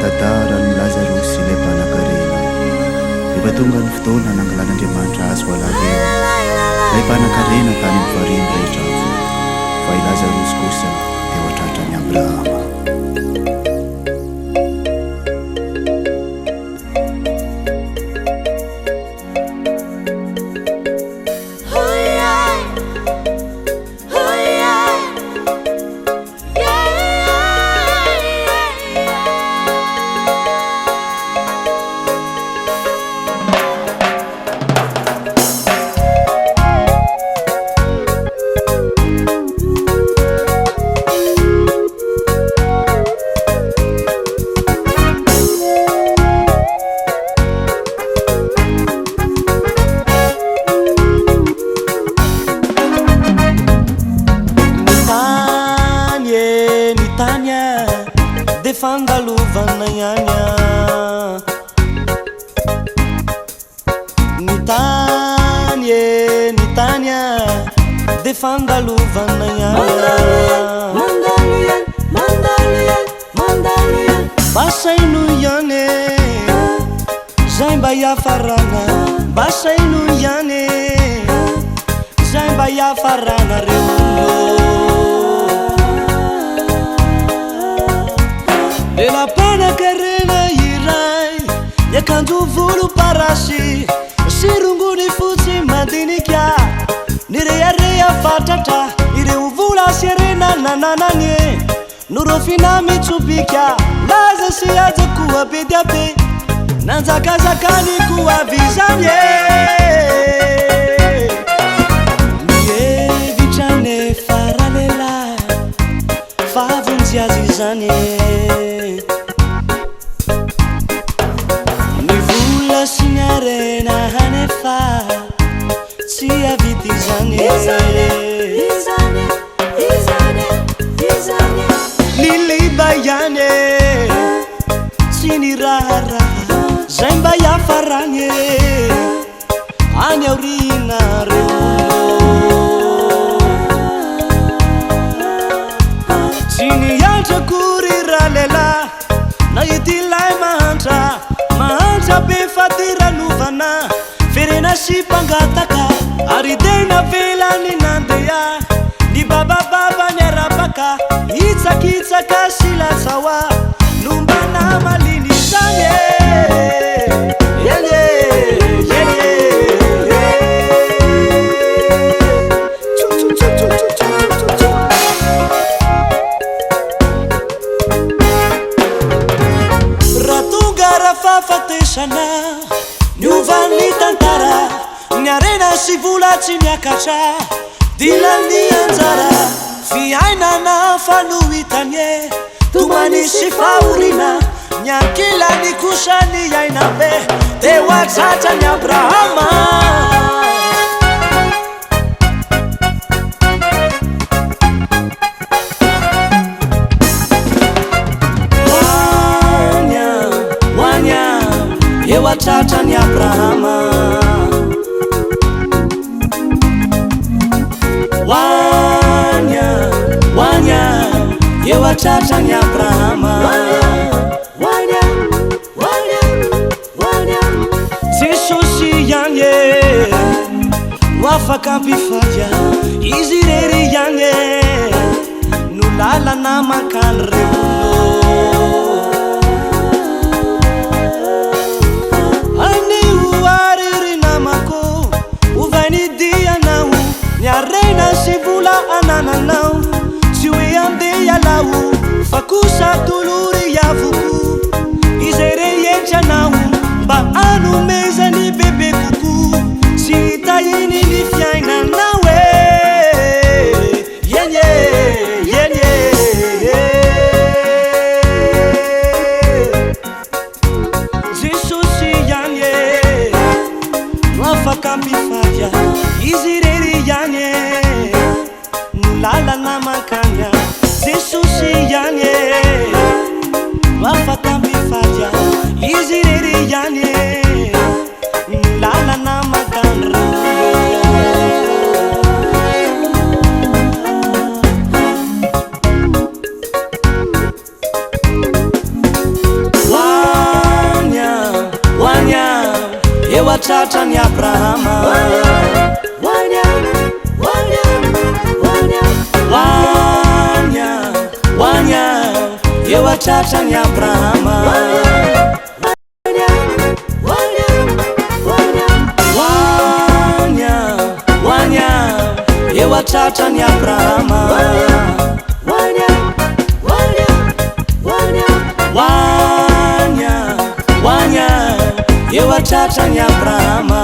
Tadaran'i Lazarus ilay mpanan-karena. Efa tonga ny fotoana nangalan'Andriamanitra azy ho alahelo. Ilay mpanan-karena tany amin'ny variany rehetra avy. Fa i Lazarus kosa dia ho tratran'i Abrahama. Fandalovana ihany ny tany de fandalovana ihany basaino ihany zay mba hiafarana basaino ihany zay mba hiafarana reo la mpanan-karena iray yakanjo volo parasy sirongony fotsy mandinika nirearea fatratra ireo vola serena nanananye norofina mitsopika laza sy aja koa be dia be nanjakazakany koa vizanye mievitrane faralela favonjy azy zany Signarena hanefa si aviti izane lili bayane sini rara zemba ya faranye anya urina sini ya jakuri ralela na yitilai mantra be fatira nuvana ferena si pangataka aridena velani nandeya ni baba nyarabaka itsakitsaka silatsawa numbana malini sanye fatesana nyuvani tantara nyarena si vola tsy miakatra dilany anjara fiainana fanohitanye tomany sy faorina nyankilany kosany aina be de hoatratrany Abrahama watratrany Abrahama wanya ye watratrany Abrahama Jesosy ihany noafaka ampifadya izy rery ihany no lalana mankany remono nyarena si vola anananao tsy hoe andeha lao fa kosa tolori yavuku izay rehetranao mba anomezany bebe koko sy hitahiny ny fiainanao yenye ewatratrany Abrahama Wanya ewatratrany Abrahama Wanya ewatratrany Abrahama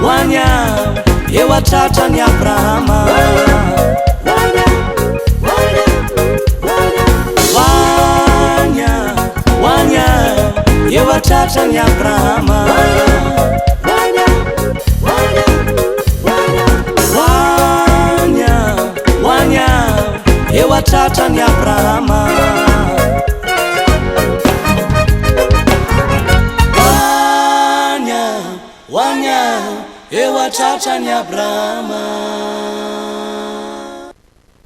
Wanya ewatratrany Abrahama Wanya ewatratrany Abrahama Wanya ewatratrany Abrahama Wanya ewatratrany Abrahama